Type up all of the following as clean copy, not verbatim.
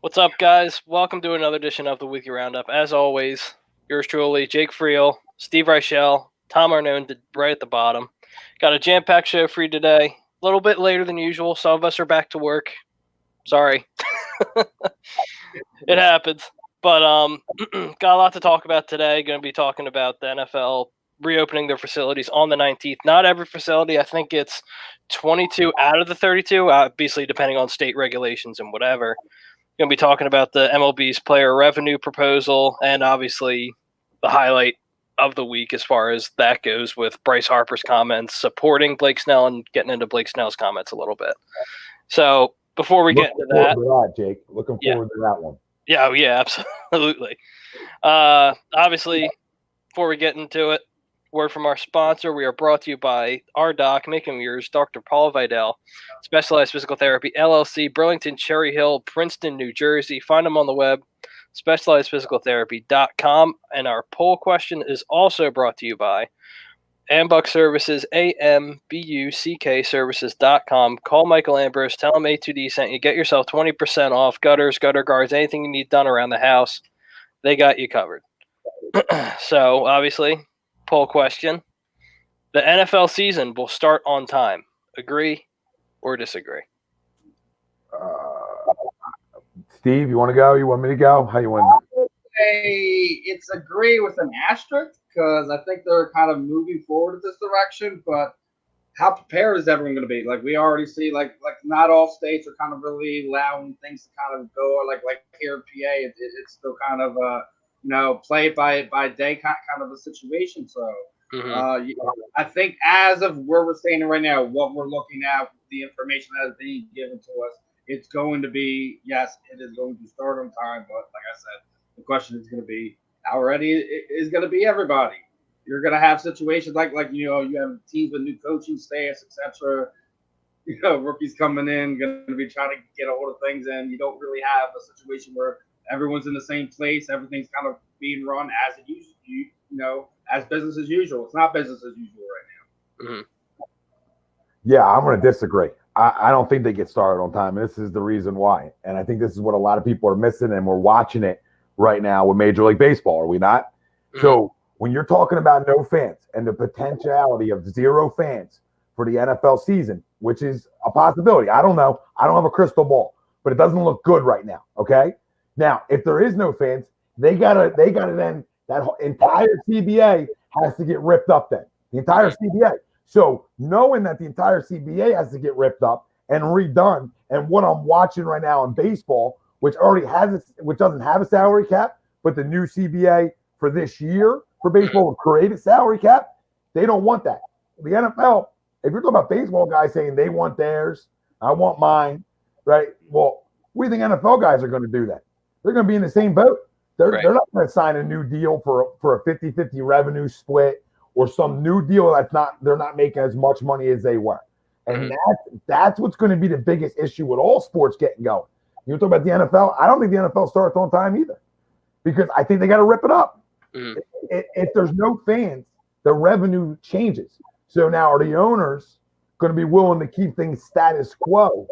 What's up, guys? Welcome to another edition of the Weekly Roundup. As always, yours truly, Jake Friel, Steve Reichel, Tom Arnone, right at the bottom. Got a jam-packed show for you today. A little bit later than usual. Some of us are back to work. Sorry. It happens. But got a lot to talk about today. Going to be talking about the NFL reopening their facilities on the 19th. Not every facility. I think it's 22 out of the 32, obviously depending on state regulations and whatever. Going to be talking about the MLBs player revenue proposal and obviously the highlight of the week as far as that goes with Bryce Harper's comments supporting Blake Snell and getting into Blake Snell's comments a little bit. So before we get into that, Jake, looking forward to that one. Yeah, absolutely. Obviously, before we get into it, word from our sponsor. We are brought to you by our doc, making yours, Dr. Paul Vidal, Specialized Physical Therapy, LLC, Burlington, Cherry Hill, Princeton, New Jersey. Find them on the web, specializedphysicaltherapy.com. And our poll question is also brought to you by Ambuck Services, AMBUCK Services.com. Call Michael Ambrose, tell him A2D sent you. Get yourself 20% off gutters, gutter guards, anything you need done around the house. They got you covered. So, obviously, poll question. The NFL season will start on time. Agree or disagree? Steve, you want to go? You want me to go? How you want to say it's agree with an asterisk because I think they're kind of moving forward in this direction, but how prepared is everyone going to be? Like we already see, like not all states are kind of really allowing things to kind of go like here in PA, it's still kind of play it by day kind of a situation. So I think as of where we're standing right now, what we're looking at, the information that is being given to us, it's going to be, yes, it is going to start on time. But like I said, the question is going to be how ready is going to be everybody. You're going to have situations like you have teams with new coaching staffs, etc. Rookies coming in, going to be trying to get a hold of things, and you don't really have a situation where everyone's in the same place. Everything's kind of being run as it used to, as business as usual. It's not business as usual right now. Mm-hmm. Yeah, I'm going to disagree. I don't think they get started on time. And this is the reason why. And I think this is what a lot of people are missing, and we're watching it right now with Major League Baseball, are we not? Mm-hmm. So when you're talking about no fans and the potentiality of 0 fans for the NFL season, which is a possibility. I don't know. I don't have a crystal ball, but it doesn't look good right now. Okay. Now, if there is no fans, they gotta then that entire CBA has to get ripped up then. The entire CBA. So knowing that the entire CBA has to get ripped up and redone, and what I'm watching right now in baseball, which doesn't have a salary cap, but the new CBA for this year for baseball will create a salary cap. They don't want that. The NFL, if you're talking about baseball guys saying they want theirs, I want mine, right? Well, we think NFL guys are going to do that. They're going to be in the same boat. They're not going to sign a new deal for a 50-50 revenue split or some new deal they're not making as much money as they were. And that's what's going to be the biggest issue with all sports getting going. You talk about the NFL, I don't think the NFL starts on time either, because I think they got to rip it up. If there's no fans, the revenue changes. So now are the owners going to be willing to keep things status quo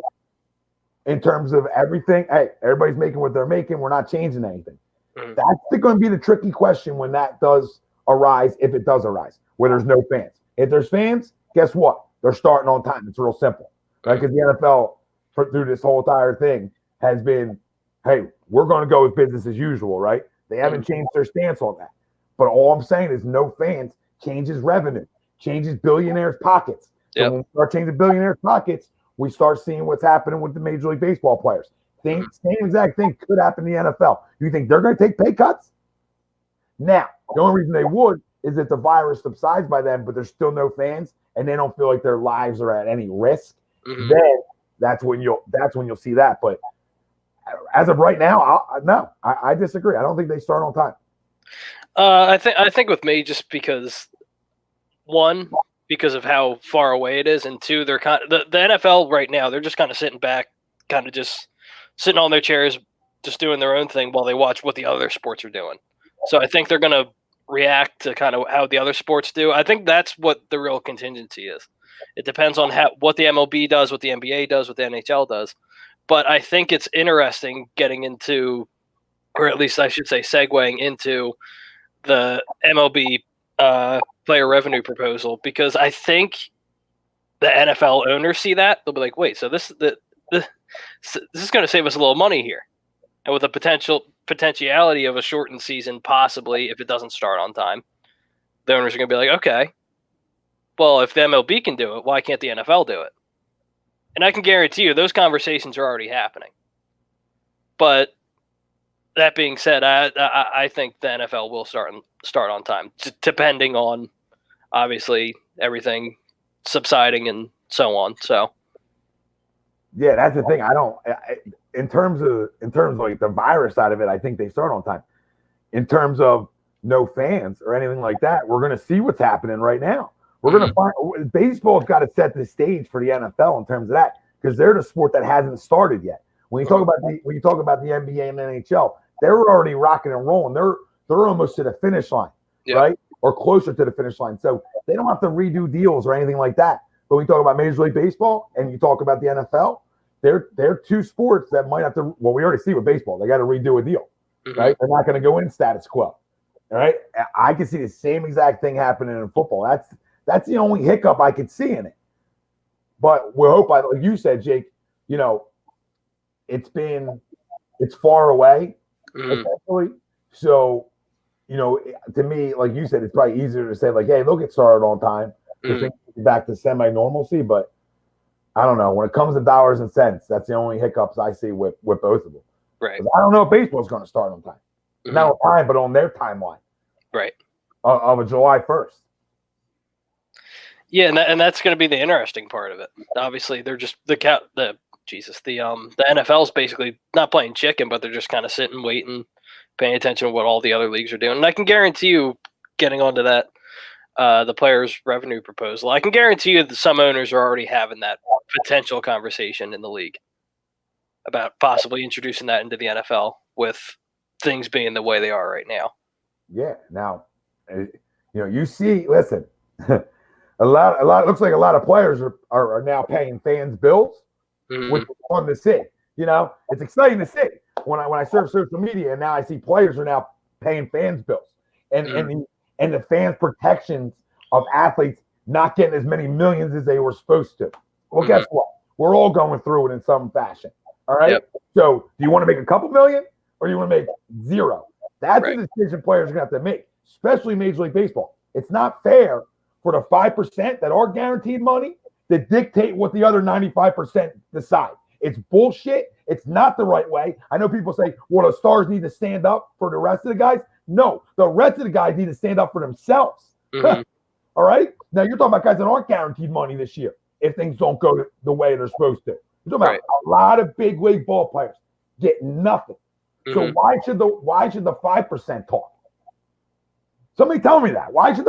in terms of everything? Hey, everybody's making what they're making. We're not changing anything. That's going to be the tricky question when that does arise, if it does arise, where there's no fans. If there's fans, guess what? They're starting on time. It's real simple, right? Because the NFL, through this whole entire thing, has been, hey, we're going to go with business as usual, right? They haven't changed their stance on that. But all I'm saying is no fans changes revenue, changes billionaires' pockets. So when we start changing billionaires' pockets, we start seeing what's happening with the Major League Baseball players. Same exact thing could happen in the NFL. You think they're going to take pay cuts? Now, the only reason they would is if the virus subsides by then, but there's still no fans and they don't feel like their lives are at any risk. Then that's when you'll see that. But as of right now, I disagree. I don't think they start on time. I think with me, just because one, because of how far away it is, and two, they're kind of the NFL right now. They're just kind of sitting back, kind of just sitting on their chairs, just doing their own thing while they watch what the other sports are doing. So I think they're going to react to kind of how the other sports do. I think that's what the real contingency is. It depends on what the MLB does, what the NBA does, what the NHL does. But I think it's interesting getting into, or at least I should say segueing into the MLB player revenue proposal, because I think the NFL owners see that. They'll be like, wait, so this is going to save us a little money here. And with the potentiality of a shortened season, possibly, if it doesn't start on time, the owners are going to be like, okay, well, if the MLB can do it, why can't the NFL do it? And I can guarantee you those conversations are already happening. But that being said, I think the NFL will start on time, depending on, obviously, everything subsiding and so on. So, yeah, that's the thing. In terms of like the virus side of it, I think they start on time. In terms of no fans or anything like that, we're going to see what's happening right now. We're going to find baseball's got to set the stage for the NFL in terms of that, because they're the sport that hasn't started yet. When you talk about the NBA and the NHL, they're already rocking and rolling. They're almost to the finish line, right? Or closer to the finish line. So they don't have to redo deals or anything like that. But when you talk about Major League Baseball and you talk about the NFL, they're two sports that might have to. Well, we already see with baseball, they got to redo a deal, right? They're not going to go in status quo, all right? I can see the same exact thing happening in football. That's the only hiccup I could see in it. But we hope, like you said, Jake, it's far away, essentially. So, to me, like you said, it's probably easier to say, like, hey, they'll get started on time to think back to semi-normalcy. But I don't know. When it comes to dollars and cents, that's the only hiccups I see with both of them. Right. I don't know if baseball's going to start on time. Not on time, but on their timeline. Right. Of a July 1st. Yeah, and that's going to be the interesting part of it. Obviously, they're just the NFL's basically not playing chicken, but they're just kind of sitting, waiting, paying attention to what all the other leagues are doing. And I can guarantee you, getting onto that, the players' revenue proposal, I can guarantee you that some owners are already having that potential conversation in the league about possibly introducing that into the NFL with things being the way they are right now. Yeah. Now, you see, listen. A lot. It looks like a lot of players are now paying fans' bills, which is fun to see. It's exciting to see when I surf social media, and now I see players are now paying fans' bills, and the fans' protections of athletes not getting as many millions as they were supposed to. Well, guess what? We're all going through it in some fashion. All right. Yep. So, do you want to make a couple million, or do you want to make zero? That's a decision players are going to have to make, especially Major League Baseball. It's not fair for the 5% that are guaranteed money to dictate what the other 95% decide. It's bullshit. It's not the right way. I know people say, well, the stars need to stand up for the rest of the guys. No, the rest of the guys need to stand up for themselves. All right? Now, you're talking about guys that aren't guaranteed money this year if things don't go the way they're supposed to. You're talking about a lot of big league ball players getting nothing. So why should the 5% talk? Somebody tell me that. Why should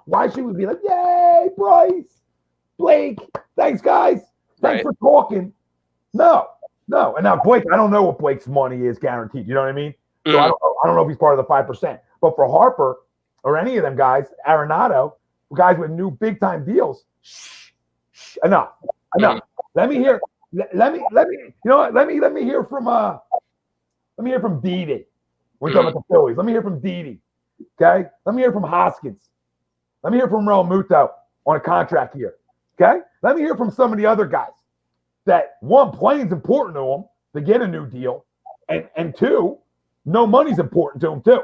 why should we be like, yay, Bryce, Blake, thanks, guys. Thanks for talking. No. And now Blake, I don't know what Blake's money is guaranteed. You know what I mean? So I don't know if he's part of the 5%. But for Harper or any of them guys, Arenado, guys with new big time deals, enough. Let me hear. Let me. You know what? Let me hear from Didi. We're talking about the Phillies. Let me hear from Didi. Okay? Let me hear from Hoskins. Let me hear from Real Muto on a contract here. Okay? Let me hear from some of the other guys that, one, playing's important to them to get a new deal, and two, no money's important to them too.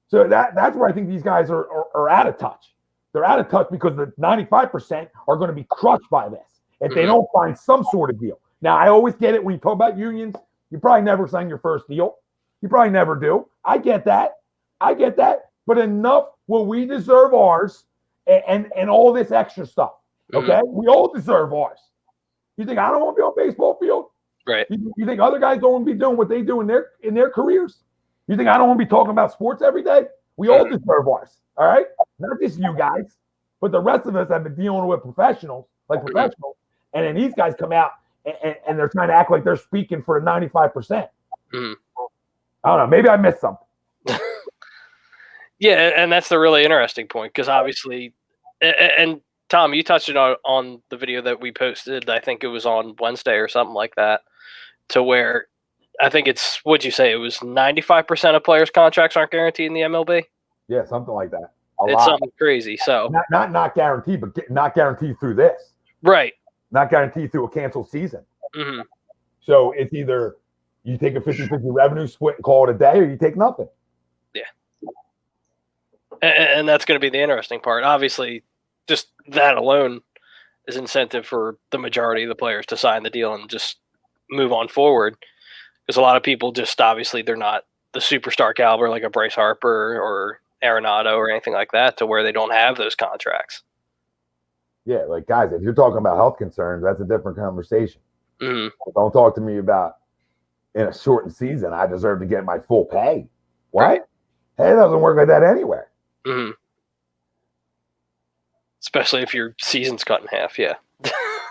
So that's where I think these guys are out of touch. They're out of touch because the 95% are going to be crushed by this if they don't find some sort of deal. Now, I always get it when you talk about unions. You probably never sign your first deal. You probably never do. I get that. But enough will we deserve ours and all this extra stuff. Okay? We all deserve ours. You think I don't want to be on a baseball field? Right. You think other guys don't want to be doing what they do in their careers? You think I don't want to be talking about sports every day? We all deserve ours. All right? Not just you guys, but the rest of us have been dealing with professionals, and then these guys come out and they're trying to act like they're speaking for the 95%. I don't know. Maybe I missed something. Yeah, and that's the really interesting point, because obviously, and Tom, you touched on the video that we posted. I think it was on Wednesday or something like that, to where I think it's, what'd you say? It was 95% of players' contracts aren't guaranteed in the MLB. Yeah, something like that. It's something crazy. So not guaranteed, but not guaranteed through this. Right. Not guaranteed through a canceled season. Mm-hmm. So it's either you take a 50-50 revenue split and call it a day, or you take nothing. Yeah. And that's going to be the interesting part. Obviously, just that alone is incentive for the majority of the players to sign the deal and just move on forward. Because a lot of people just, obviously, they're not the superstar caliber like a Bryce Harper or Arenado or anything like that, to where they don't have those contracts. Yeah, like, guys, if you're talking about health concerns, that's a different conversation. Mm-hmm. Don't talk to me about in a shortened season, I deserve to get my full pay. What? Right. Hey, it doesn't work like that anywhere. Mm-hmm. Especially if your season's cut in half, yeah.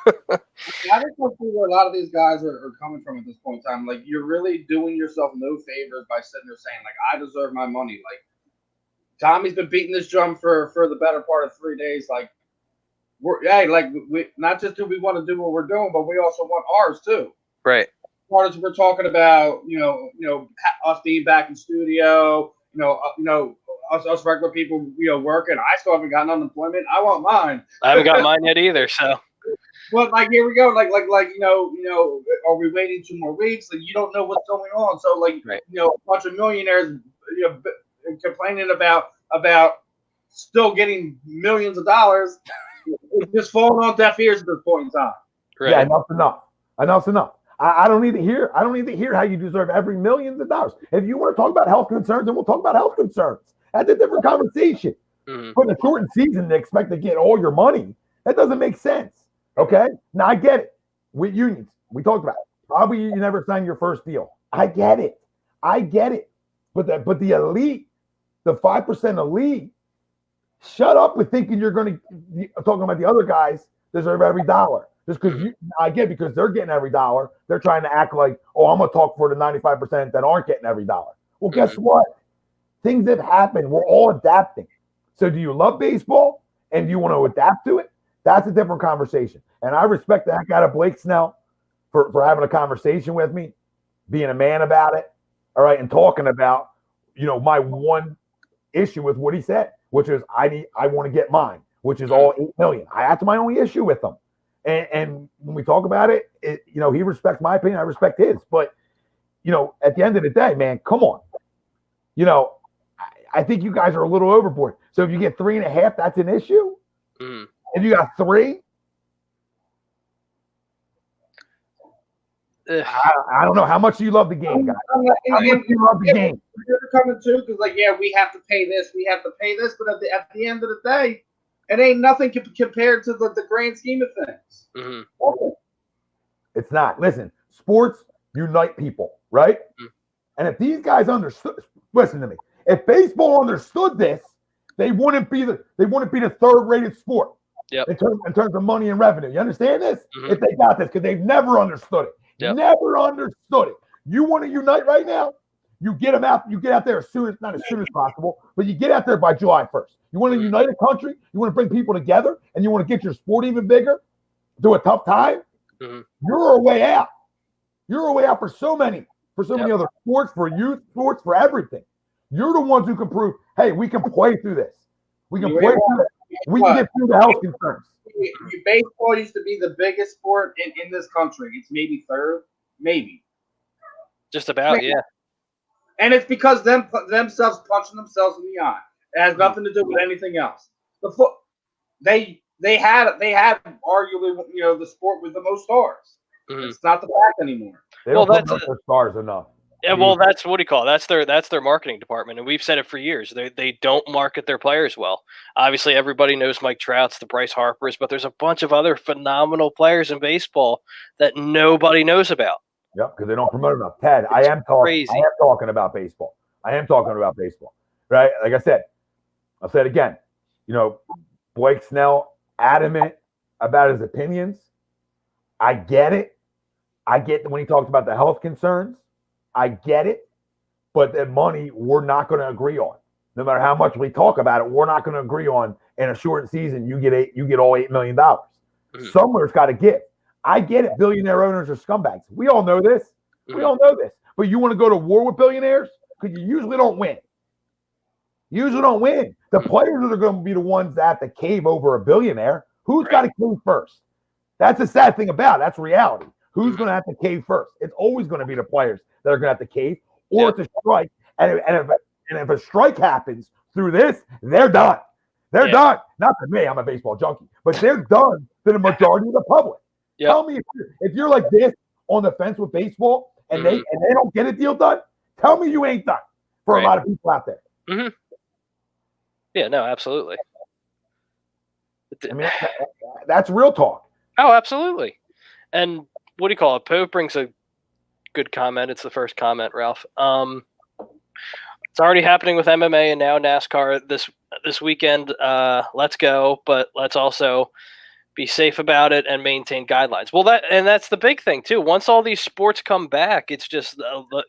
I just don't see where a lot of these guys are coming from at this point in time. Like, you're really doing yourself no favors by sitting there saying, like, I deserve my money. Like, Tommy's been beating this drum for the better part of 3 days. Like, we not just do we want to do what we're doing, but we also want ours too. Right. As far as we're talking about, us being back in studio, us regular people, working. I still haven't gotten unemployment. I want mine. I haven't got mine yet either, so. Well, like, here we go. Like, are we waiting 2 more weeks? Like, you don't know what's going on. So, like, right. A bunch of millionaires, complaining about still getting millions of dollars. It's just falling on deaf ears at this point in time. Right. Yeah, enough's enough. I don't need to hear. I don't need to hear how you deserve every millions of dollars. If you want to talk about health concerns, then we'll talk about health concerns. That's a different conversation. Mm-hmm. But in a shortened season to expect to get all your money, that doesn't make sense. Okay? Now I get it. With unions, we talked about it. Probably you never signed your first deal. I get it. But the elite, the 5% elite, shut up with thinking you're going to talking about the other guys deserve every dollar. Just because because they're getting every dollar, they're trying to act like, oh, I'm going to talk for the 95% that aren't getting every dollar. Well, guess what? Things have happened. We're all adapting. So do you love baseball and do you want to adapt to it? That's a different conversation. And I respect the heck out of Blake Snell for having a conversation with me, being a man about it, all right, and talking about, my one issue with what he said, which is I want to get mine, which is all $8 million. That's my only issue with him. And when we talk about it, he respects my opinion. I respect his. But, at the end of the day, man, come on. I think you guys are a little overboard. So if you get 3.5, that's an issue. Mm. If you got 3, I don't know. How much do you love the game, guys? How much do you love the game? You're coming too, because we have to pay this, but at the end of the day, it ain't nothing compared to the grand scheme of things. Mm-hmm. It's not. Listen, sports unite people, right? Mm-hmm. And if these guys understood, listen to me. If baseball understood this, they wouldn't be the third-rated sport. Yep. In terms of money and revenue. You understand this? Mm-hmm. If they got this, because they've never understood it. Yep. Never understood it. You want to unite right now? You get them out. You get out there not as soon as possible, but you get out there by July 1st. You want to unite a country. You want to bring people together, and you want to get your sport even bigger through a tough time. Mm-hmm. You're a way out. You're a way out for so many other sports, for youth sports, for everything. You're the ones who can prove, hey, we can play through this. We can play through it. We can get through the health concerns. Baseball used to be the biggest sport in this country. It's maybe third, maybe. Just about, maybe. Yeah. And it's because themselves punching themselves in the eye. It has nothing to do with anything else. They had arguably the sport with the most stars. Mm-hmm. It's not the fact anymore. They don't put their stars enough. Yeah, well, that's what do you call it? That's their marketing department, and we've said it for years. They don't market their players well. Obviously, everybody knows Mike Trout's, the Bryce Harpers, but there's a bunch of other phenomenal players in baseball that nobody knows about. Yep, because they don't promote enough. Ted, I am talking about baseball. Right? Like I said, I'll say it again. Blake Snell, adamant about his opinions. I get it. I get when he talks about the health concerns. I get it, but that money we're not going to agree on. no matter how much we talk about it, we're not going to agree on in a short season. You get all $8 million. Somewhere's got to give. I get it. Billionaire owners are scumbags. We all know this. We all know this. But you want to go to war with billionaires because you usually don't win. The players are going to be the ones that have to cave over a billionaire. Who's got to cave first? That's the sad thing about it. That's reality. Who's going to have to cave first? It's always going to be the players that are going to have to cave, or it's a strike. And if a strike happens through this, they're done. They're done. Not to me, I'm a baseball junkie, but they're done to the majority of the public. Tell me if you're like this on the fence with baseball and they don't get a deal done, tell me you ain't done for a lot of people out there. Yeah, no, absolutely. I mean, that's real talk. Oh, absolutely. And what do you call it? Pope brings a good comment. It's the first comment, Ralph. It's already happening with MMA and now NASCAR this weekend. Let's go, but let's also be safe about it and maintain guidelines. Well, that's the big thing too. Once all these sports come back, it's just the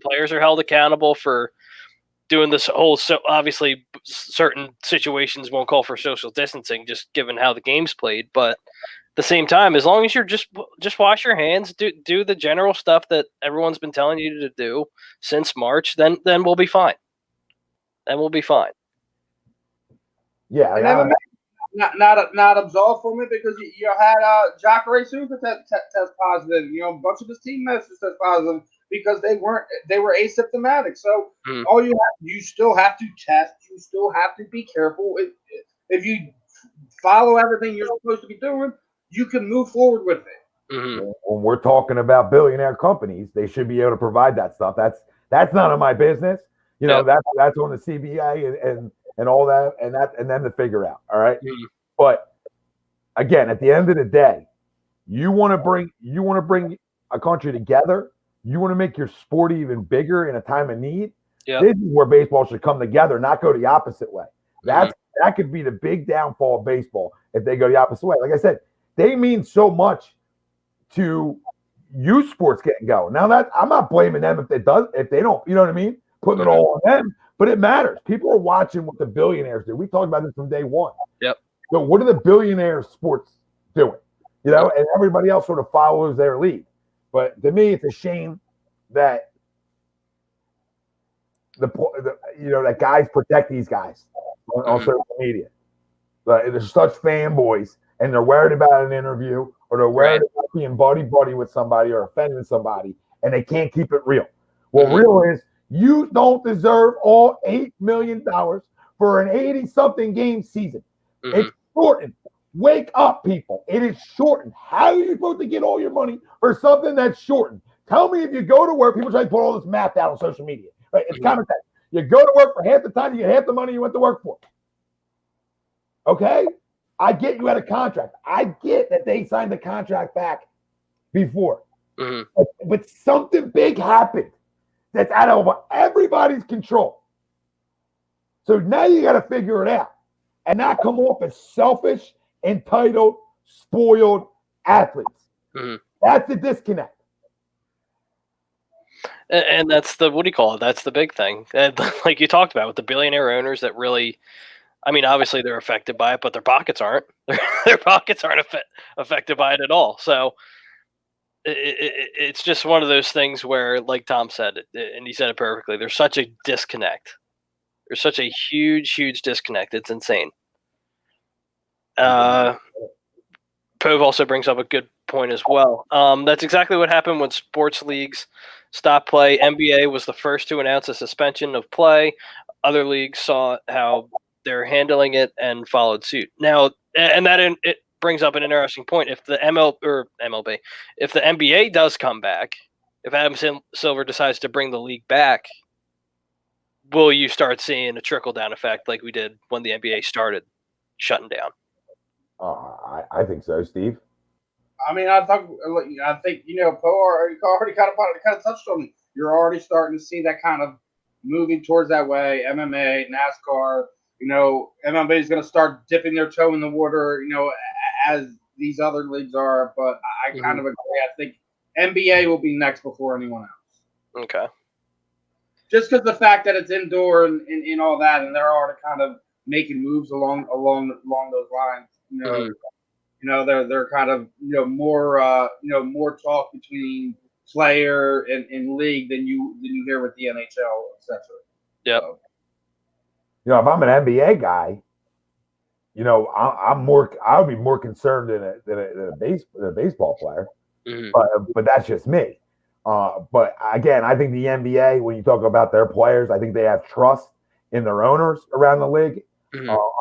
players are held accountable for doing this whole. So obviously, certain situations won't call for social distancing, just given how the game's played. But at the same time, as long as you're just wash your hands, do the general stuff that everyone's been telling you to do since March, then we'll be fine. Then we'll be fine. Yeah, not absolved from it because you had Jacare Souza test positive. A bunch of his teammates test positive because they were asymptomatic. So you still have to test. You still have to be careful. If you follow everything you're supposed to be doing, you can move forward with it. When we're talking about billionaire companies, they should be able to provide that stuff. That's none of my business. That's on the CBA and all that and then to figure out. All right. But again, at the end of the day, you want to bring a country together. You want to make your sport even bigger in a time of need. This is where baseball should come together, not go the opposite way. That could be the big downfall of baseball if they go the opposite way. Like I said, they mean so much to youth sports getting going. Now that I'm not blaming them if they don't, you know what I mean? Putting it all on them, but it matters. People are watching what the billionaires do. We talked about this from day one. So what are the billionaire sports doing? And everybody else sort of follows their lead. But to me, it's a shame that that guys protect these guys on social media. They're such fanboys, and they're worried about an interview, or they're worried about being buddy with somebody or offending somebody, and they can't keep it real. Well, real is you don't deserve all $8 million for an 80-something game season. It's shortened. Wake up, people. It is shortened. How are you supposed to get all your money for something that's shortened? Tell me if you go to work, people try to put all this math out on social media. Right? It's common sense. You go to work for half the time, you get half the money you went to work for. Okay? I get you had a contract. I get that they signed the contract back before. But something big happened that's out of everybody's control. So now you got to figure it out and not come off as selfish, entitled, spoiled athletes. That's the disconnect. And that's what do you call it? That's the big thing. And like you talked about with the billionaire owners that really, I mean, obviously they're affected by it, but their pockets aren't. Their pockets aren't affected by it at all. So it's just one of those things where, like Tom said, and he said it perfectly, there's such a disconnect. There's such a huge, huge disconnect. It's insane. Pove also brings up a good point as well. That's exactly what happened when sports leagues stopped play. NBA was the first to announce a suspension of play. Other leagues saw how they're handling it and followed suit. Now, and it brings up an interesting point. If the MLB, if the NBA does come back, if Adam Silver decides to bring the league back, will you start seeing a trickle-down effect like we did when the NBA started shutting down? I think so, Steve. I mean, I think Poe already kind of touched on it. You're already starting to see that kind of moving towards that way. MMA, NASCAR, MLB is going to start dipping their toe in the water, as these other leagues are. But I kind of agree. I think NBA will be next before anyone else. Okay. just because the fact that it's indoor and all that, and they're already kind of making moves along those lines. They're kind of more talk between player and league than you hear with the NHL, etc. Yep. So, if I'm an NBA guy, I would be more concerned than a baseball player. But that's just me. But again, I think the NBA, when you talk about their players, I think they have trust in their owners around the league.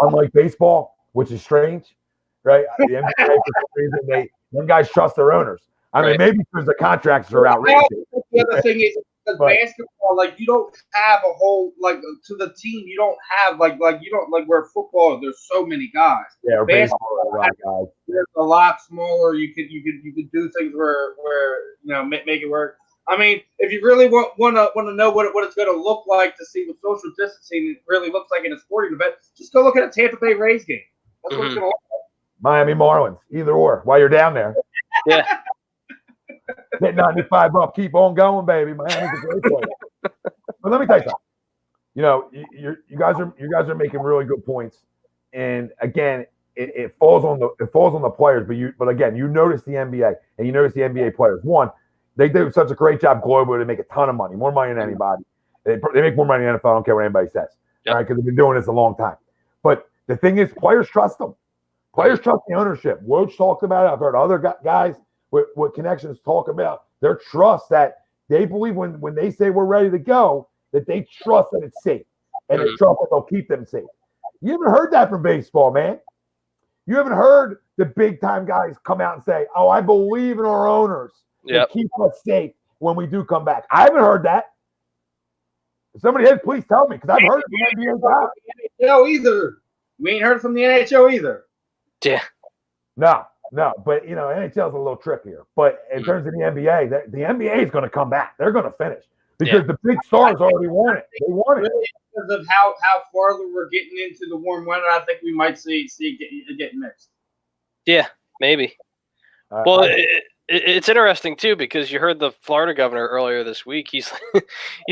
Unlike baseball, which is strange, right? The NBA, for some reason, them guys trust their owners. I mean, maybe because the contracts are outrageous. The other thing is, basketball, you don't have a whole to the team. You don't have you don't where football. There's so many guys. Yeah, baseball, guys. There's a lot smaller. You could do things where make it work. I mean, if you really want to know what it's going to look like to see what social distancing really looks like in a sporting event, just go look at a Tampa Bay Rays game. That's what it's going to look like. Miami Marlins, either or. While you're down there, yeah. Hit 95 up, keep on going, baby. Miami's a great place. But let me tell you something. You guys are making really good points, and again, it falls on the players. But again, you notice the NBA and you notice the NBA players. One, they do such a great job globally. They make a ton of money, more money than anybody. They make more money in the NFL. I don't care what anybody says, all right? Because they've been doing this a long time. But the thing is, players trust them. Players trust the ownership. Woj talked about it. I've heard other guys with connections talk about their trust, that they believe when they say we're ready to go, that they trust that it's safe, and they trust that they'll keep them safe. You haven't heard that from baseball, man. You haven't heard the big time guys come out and say, "Oh, I believe in our owners to keep us safe when we do come back." I haven't heard that. If somebody has, please tell me, because I've heard it from NBA guys. NHL either. We ain't heard it from the NHL either. Yeah. No, but NHL is a little trickier. But in terms of the NBA, the NBA is going to come back. They're going to finish because the big stars already want it. They want it because of how farther we're getting into the warm weather. I think we might see it get mixed. Yeah, maybe. Well, it's interesting too, because you heard the Florida governor earlier this week. He's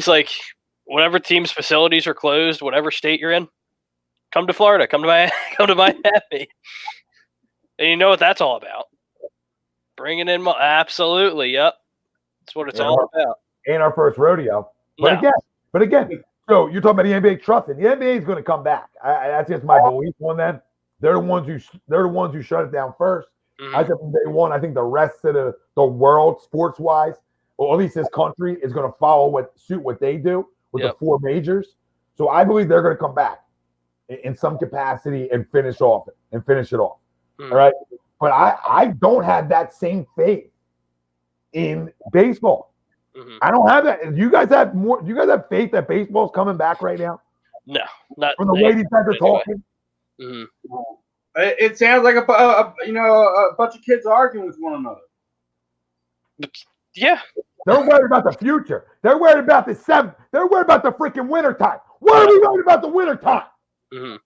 like, whatever team's facilities are closed, whatever state you're in, come to Florida, come to Miami. And you know what that's all about. Bringing in absolutely, yep. That's what it's all about. Ain't our first rodeo. But again, so you're talking about the NBA trusting. The NBA is going to come back. That's just my belief on them. They're the ones who shut it down first. I said from day one, I think the rest of the world, sports wise, or at least this country, is going to follow suit what they do with the four majors. So I believe they're going to come back in some capacity and finish it off. All right. But I don't have that same faith in baseball. I don't have that. You guys have more. You guys have faith that baseball's coming back right now? No, not from the way these guys are talking. It sounds like a bunch of kids arguing with one another. Yeah, they're worried about the future. They're worried about the seventh. They're worried about the freaking winter time. What are we worried about the winter time? Can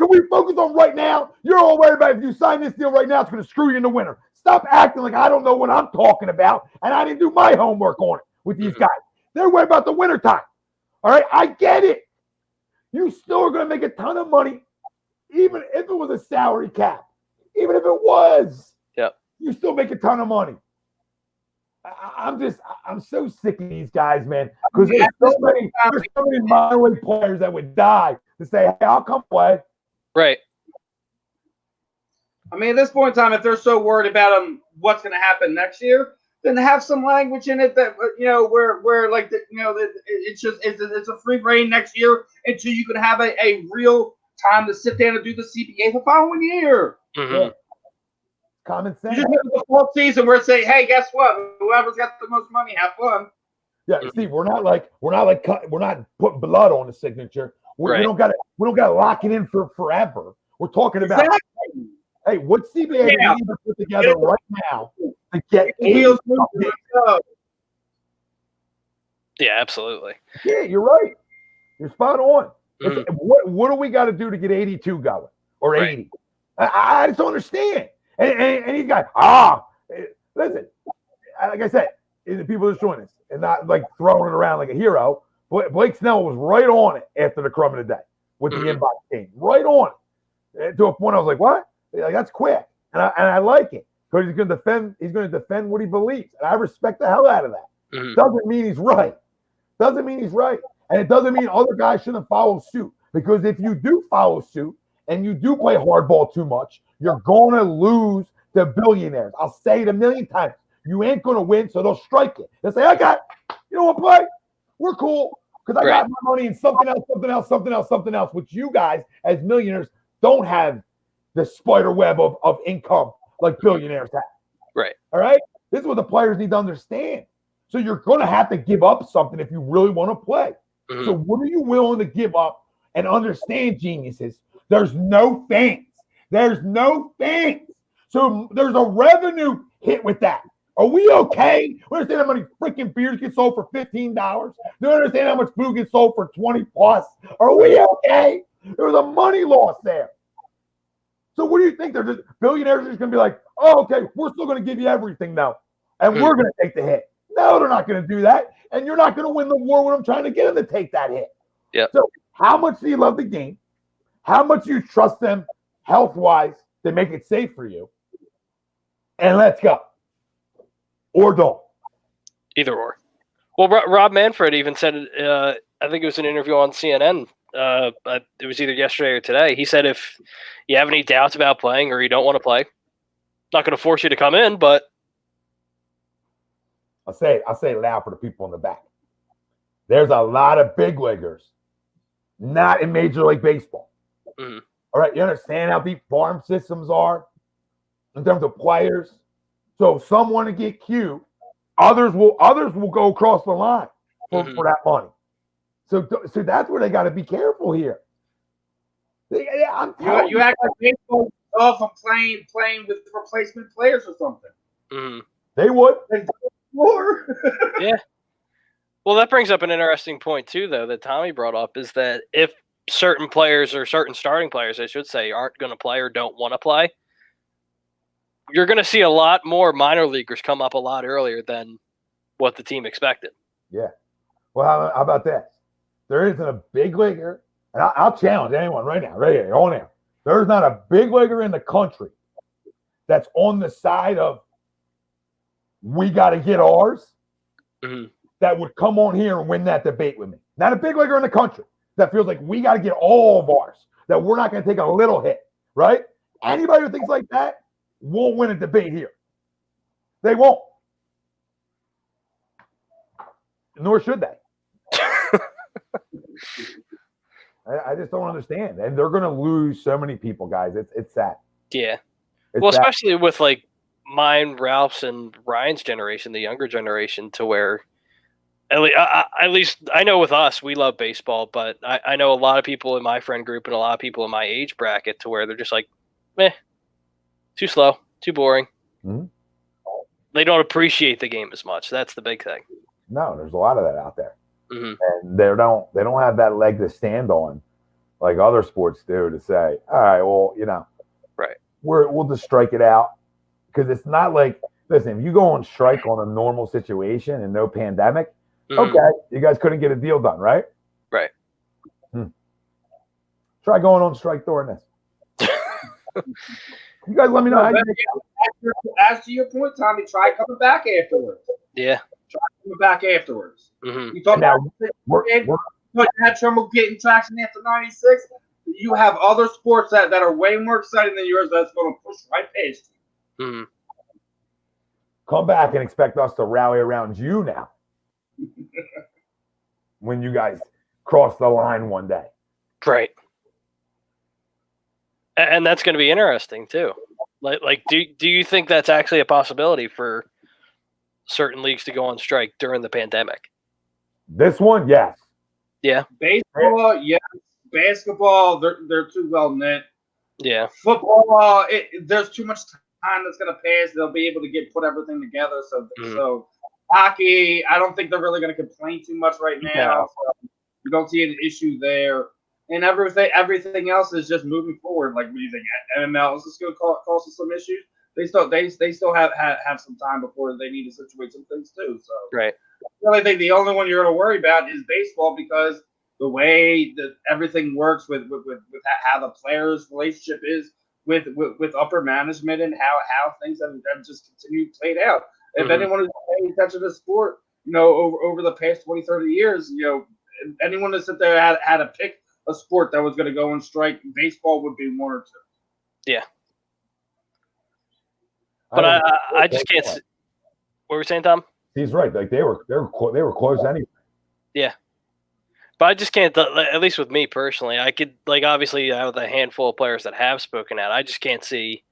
we focus on right now? You're all worried about if you sign this deal right now, it's going to screw you in the winter. Stop acting like I don't know what I'm talking about, and I didn't do my homework on it with these guys. They're worried about the winter time. All right, I get it. You still are going to make a ton of money, even if it was a salary cap. Even if it was, you still make a ton of money. I'm so sick of these guys, man. Because there's so many minor league players that would die to say, "Hey, I'll come play." Right. I mean, at this point in time, if they're so worried about what's going to happen next year, then have some language in it that where like it's a free reign next year until you can have a real time to sit down and do the CBA the following year. Yeah. Common sense. You just have the full season where it's say, "Hey, guess what? Whoever's got the most money, have fun." Yeah, Steve, we're not putting blood on the signature. We don't got to lock it in for forever. We're talking about, hey, what CBA do we need to put together right now to get Yeah, absolutely. Yeah, you're right. You're spot on. What do we got to do to get 82 going or 80? I just don't understand. And these guys, listen, like I said, the people just join us and not like throwing it around like a hero. Blake Snell was right on it after the crumb of the day with the inbox game. Right on it. To a point I was like, what? Like, that's quick. And I like it. Because he's going to defend what he believes. And I respect the hell out of that. Doesn't mean he's right. Doesn't mean he's right. And it doesn't mean other guys shouldn't follow suit. Because if you do follow suit and you do play hardball too much, you're going to lose to billionaires. I'll say it a million times. You ain't going to win, so they'll strike it. They'll say, you know what, play? We're cool. Because I got my money in something else, which you guys, as millionaires, don't have the spider web of income like billionaires have. Right. All right? This is what the players need to understand. So you're going to have to give up something if you really want to play. So what are you willing to give up? And understand, geniuses, there's no fans. There's no fans. So there's a revenue hit with that. Are we okay? We understand how many freaking beers get sold for $15. Do you understand how much food gets sold for 20 plus? Are we okay? There's a money loss there. So what do you think? They're just billionaires are just going to be like, oh, okay, we're still going to give you everything now. And we're going to take the hit. No, they're not going to do that. And you're not going to win the war when I'm trying to get them to take that hit. Yeah. So how much do you love the game? How much do you trust them health-wise to make it safe for you? And let's go. Or don't. Either or. Well, Rob Manfred even said, I think it was an interview on CNN. It was either yesterday or today. He said if you have any doubts about playing or you don't want to play, not going to force you to come in, but I'll say it loud for the people in the back. There's a lot of big leaguers not in Major League Baseball. All right, you understand how deep farm systems are in terms of players? So if some want to get cute, others will go across the line for that money. So that's where they got to be careful here. You act like baseball off of playing with replacement players or something. They would. Yeah. Well, that brings up an interesting point too, though, that Tommy brought up, is that if certain players or certain starting players, I should say, aren't going to play or don't want to play, you're going to see a lot more minor leaguers come up a lot earlier than what the team expected. Yeah. Well, how about this? There isn't a big leaguer, and I'll challenge anyone right now, right here, on air. There's not a big leaguer in the country that's on the side of we got to get ours that would come on here and win that debate with me. Not a big leaguer in the country that feels like we got to get all of ours, that we're not going to take a little hit, right? Anybody who thinks like that won't win a debate here. They won't. Nor should they. I just don't understand. And they're going to lose so many people, guys. It's sad. Yeah. It's well, sad. especially with like mine, Ralph's, and Ryan's generation, the younger generation, to where at least I know with us, we love baseball, but I know a lot of people in my friend group and a lot of people in my age bracket to where they're just like, too slow, too boring. They don't appreciate the game as much. That's the big thing. No, there's a lot of that out there. And they don't have that leg to stand on like other sports do to say, all right, well, right, we'll just strike it out. Because it's not like, listen, if you go on strike on a normal situation and no pandemic, okay, you guys couldn't get a deal done, right? Right. Try going on strike during this. You guys let me know how you think. As to your point, Tommy, try coming back afterwards. Yeah. Try coming back afterwards. You thought you had trouble getting traction after 96. You have other sports that are way more exciting than yours that's going to push right past you. Come back and expect us to rally around you now. When you guys cross the line one day. Right. And that's going to be interesting too. Like, do you think that's actually a possibility for certain leagues to go on strike during the pandemic? This one, yes. Yeah. Baseball, yes. Basketball, they're too well knit. Yeah. Football, there's too much time that's going to pass. They'll be able to put everything together. So hockey, I don't think they're really going to complain too much right now. No. So you don't see an issue there. And everything else is just moving forward. Like, what do you think? ML is just going to cause some issues. They still have some time before they need to situate some things too. So right. really think the only one you're going to worry about is baseball because the way that everything works with how the players' relationship is with upper management and how things have just continued played out. If anyone is paying attention to sport, over the past 20, 30 years, anyone that sit there had to pick a sport that was going to go on strike, baseball would be one or two. Yeah. But I just can't. What were we saying, Tom? He's right. Like they were close anyway. Yeah. But I just can't. At least with me personally, I could obviously out of the handful of players that have spoken out, I just can't see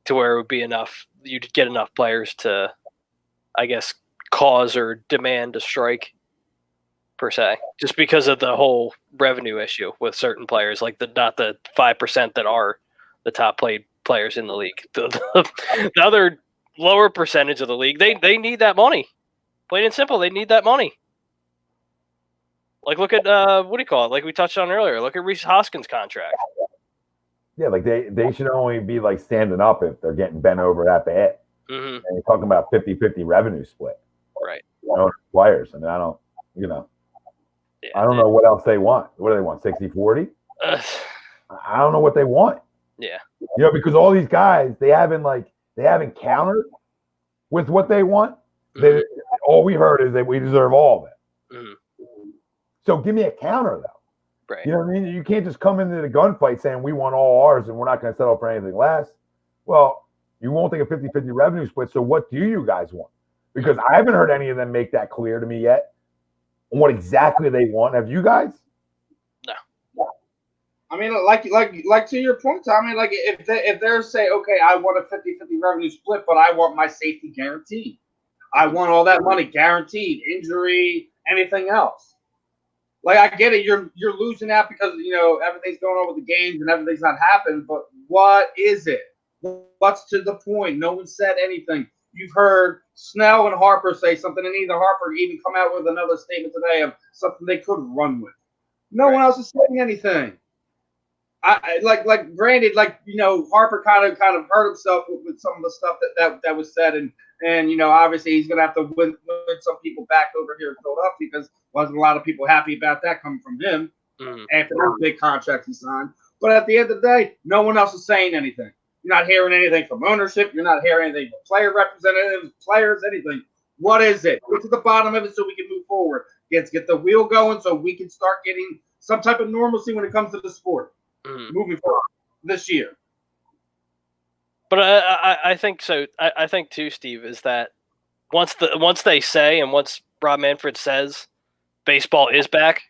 to where it would be enough. You'd get enough players to, I guess, cause or demand a strike per se, just because of the whole revenue issue with certain players, like not the 5% that are the top paid players in the league. The other lower percentage of the league, they need that money. Plain and simple, they need that money. Like, look at what do you call it? Like we touched on earlier. Look at Reese Hoskins' contract. Yeah, like they should only be like standing up if they're getting bent over that bad. And you're talking about 50-50 revenue split. Right. Players. I mean, I don't know what else they want. What do they want? 60-40? I don't know what they want. Yeah. Because all these guys, they haven't countered with what they want. All we heard is that we deserve all of it. So give me a counter, though. Right. You know what I mean? You can't just come into the gunfight saying we want all ours and we're not going to settle for anything less. Well, you won't take a 50-50 revenue split, so what do you guys want? Because I haven't heard any of them make that clear to me yet on what exactly they want. Have you guys? No. I mean, like to your point, Tommy, like if they're say, okay, I want a 50-50 revenue split, but I want my safety guaranteed. I want all that money guaranteed, injury, anything else. Like, I get it, you're losing out because, everything's going on with the games and everything's not happening, but what is it? What's to the point? No one said anything. You've heard Snell and Harper say something, and either Harper even come out with another statement today of something they could run with. No one else is saying anything. Granted, Harper kind of hurt himself with some of the stuff that was said, and obviously he's gonna have to win some people back over here in Philadelphia because wasn't a lot of people happy about that coming from him after that big contract he signed. But at the end of the day, no one else is saying anything. You're not hearing anything from ownership. You're not hearing anything from player representatives, players, anything. What is it? Get to the bottom of it so we can move forward. Get the wheel going so we can start getting some type of normalcy when it comes to the sport. Moving forward this year. But I think so. I think too, Steve, is that once they say and once Rob Manfred says baseball is back,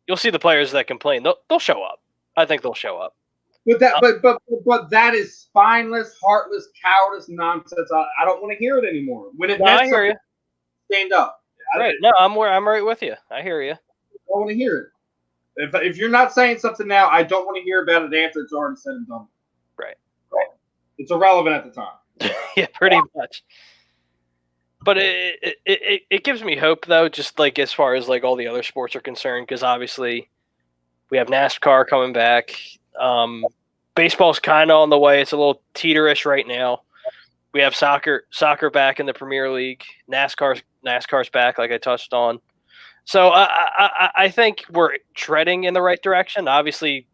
you'll see the players that complain. They'll show up. I think they'll show up. But that is spineless, heartless, cowardice nonsense. I don't want to hear it anymore. When it I hear you. Stand up. Right. No, I'm right with you. I hear you. I don't want to hear it. If you're not saying something now, I don't want to hear about it after it's already said and done. Right. It's irrelevant at the time. Yeah, pretty much. But it gives me hope, though, just like as far as like all the other sports are concerned, because obviously we have NASCAR coming back. Baseball's kind of on the way. It's a little teeterish right now. We have soccer back in the Premier League. NASCAR's back, like I touched on. So I think we're treading in the right direction. Obviously,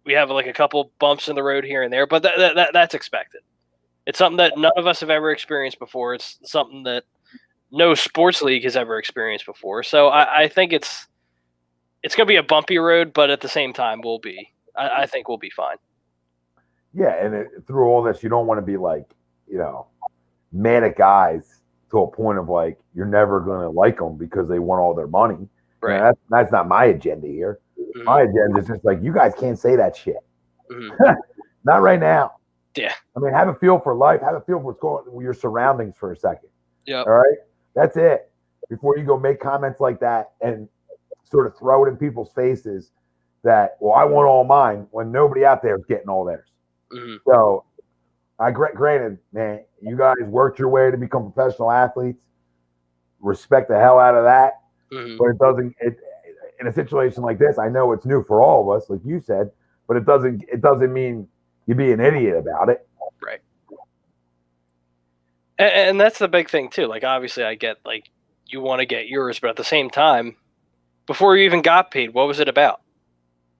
we have like a couple bumps in the road here and there, but that's expected. It's something that none of us have ever experienced before. It's something that no sports league has ever experienced before. So I think it's going to be a bumpy road, but at the same time, I think we'll be fine. Yeah, and through all this, you don't want to be like, mad at guys to a point of like you're never going to like them because they want all their money. Right. That's not my agenda here. Mm-hmm. My agenda is just like you guys can't say that shit. Mm-hmm. Not right now. Yeah. I mean, have a feel for life. Have a feel for what's going on with your surroundings for a second. Yeah. All right. That's it. Before you go make comments like that and sort of throw it in people's faces that, well, I want all mine when nobody out there is getting all theirs. Mm-hmm. So, granted, man, you guys worked your way to become professional athletes. Respect the hell out of that. Mm-hmm. But in a situation like this, I know it's new for all of us, like you said, but it doesn't mean you be an idiot about it. Right. And that's the big thing too. Like, obviously I get like you want to get yours, but at the same time, before you even got paid, what was it about?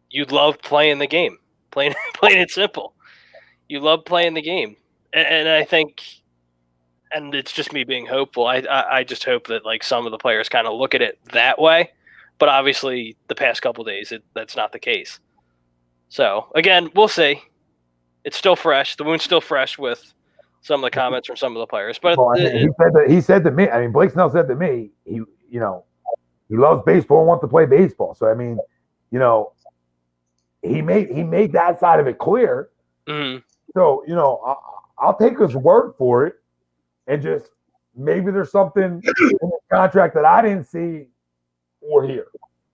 You loved playing the game, plain it simple. You love playing the game, and I think, and it's just me being hopeful. I just hope that like some of the players kind of look at it that way, but obviously the past couple of days that's not the case. So again, we'll see. It's still fresh. The wound's still fresh with some of the comments from some of the players. But Well, he said to me. I mean, Blake Snell said to me, he loves baseball and wants to play baseball. So I mean, he made that side of it clear. mm-hmm. So I'll take his word for it, and just maybe there's something in the contract that I didn't see or hear.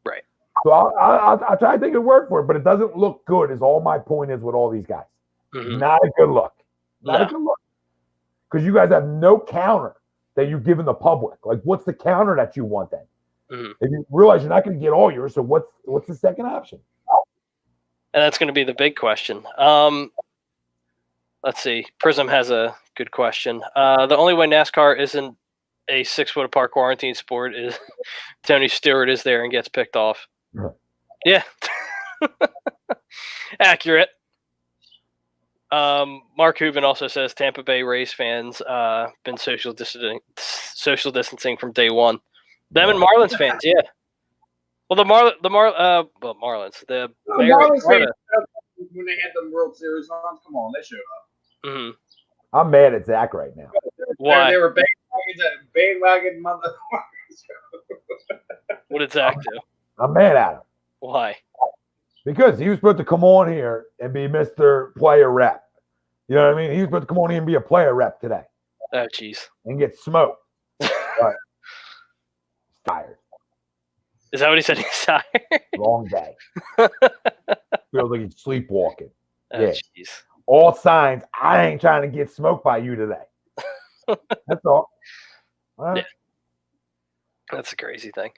Right. So I'll try to take his word for it, but it doesn't look good. Is all my point is with all these guys. Mm-hmm. Not a good look. Not a good look. Because you guys have no counter that you've given the public. Like, what's the counter that you want then? Mm-hmm. If you realize you're not going to get all yours, so what's the second option? And that's going to be the big question. Let's see. Prism has a good question. The only way NASCAR isn't a 6 foot apart quarantine sport is Tony Stewart is there and gets picked off. Yeah. Accurate. Mark Hooven also says Tampa Bay Rays fans been social distancing from day one. Them and Marlins fans, yeah. Well, the Marlins, the Marlins fans, when they had the World Series on, come on, they showed up. Mm-hmm. I'm mad at Zach right now. Why? They were bandwagon motherfuckers. What did Zach do? I'm mad at him. Why? Because he was supposed to come on here and be Mr. Player Rep. You know what I mean? He was supposed to come on here and be a player rep today. Oh, jeez. And get smoked. But tired. Is that what he said? He's tired? Long day. Feels like he's sleepwalking. Oh, yeah. Jeez. All signs, I ain't trying to get smoked by you today. That's all. Yeah. That's a crazy thing.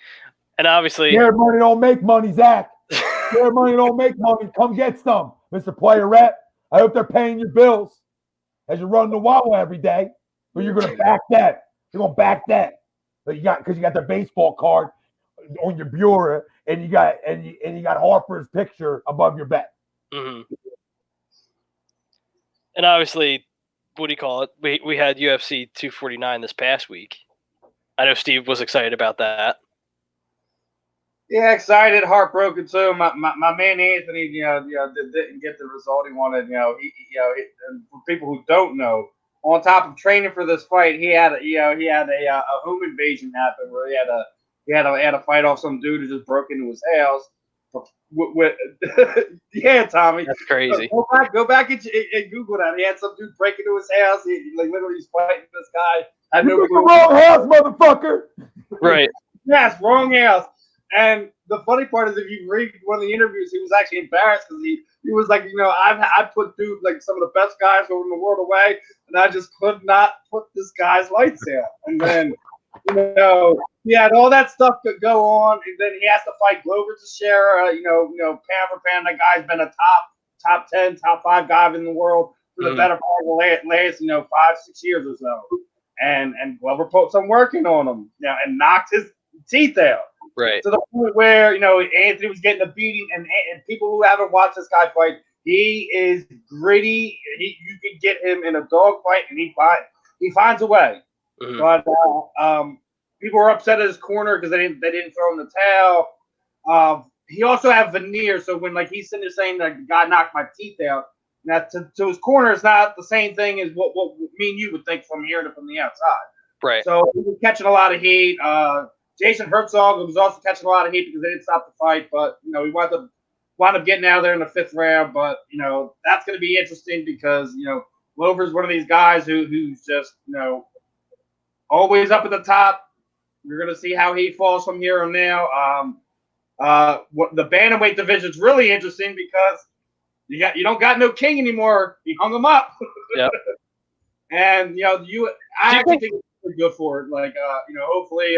And obviously... Scared money don't make money, Zach. Scared money don't make money. Come get some, Mr. Player Rep. I hope they're paying your bills as you run the Wawa every day. But you're going to back that. You're going to back that. Because you got the baseball card on your bureau, and you got Harper's picture above your bed. Mm-hmm. And obviously, what do you call it? We had UFC 249 this past week. I know Steve was excited about that. Yeah, excited, heartbroken too. My man Anthony, didn't get the result he wanted. And for people who don't know, on top of training for this fight, he had a home invasion happen where he had to fight off some dude who just broke into his house. Yeah, Tommy, that's crazy. Go back and Google that. He had some dude break into his house. He literally was fighting this guy. Had no the wrong house, motherfucker. Right. Yes, wrong house. And the funny part is, if you read one of the interviews, he was actually embarrassed because he was like, I put dude like some of the best guys over in the world away, and I just could not put this guy's lights out. And then, he had all that stuff to go on, and then he has to fight Glover Teixeira. Pound for pound, that guy's been a top 10, top 5 guy in the world for the better part of the last 5-6 years or so. And Glover put some working on him, and knocked his teeth out. Right. To the point where, Anthony was getting a beating, and people who haven't watched this guy fight, he is gritty. You can get him in a dog fight, and he finds a way. Mm-hmm. But people were upset at his corner because they didn't throw in the towel. He also had veneer, so when he's sitting there saying that the guy knocked my teeth out, now to his corner is not the same thing as what me and you would think from hearing it from the outside. Right. So he was catching a lot of heat. Jason Herzog was also catching a lot of heat because they didn't stop the fight, but he wound up getting out of there in the 5th round. But that's going to be interesting because Glover's one of these guys who's just always up at the top. You're going to see how he falls from here on now. The bantamweight division is really interesting because you don't got no king anymore. He hung him up. Yep. And I actually think it's pretty good for it. Hopefully.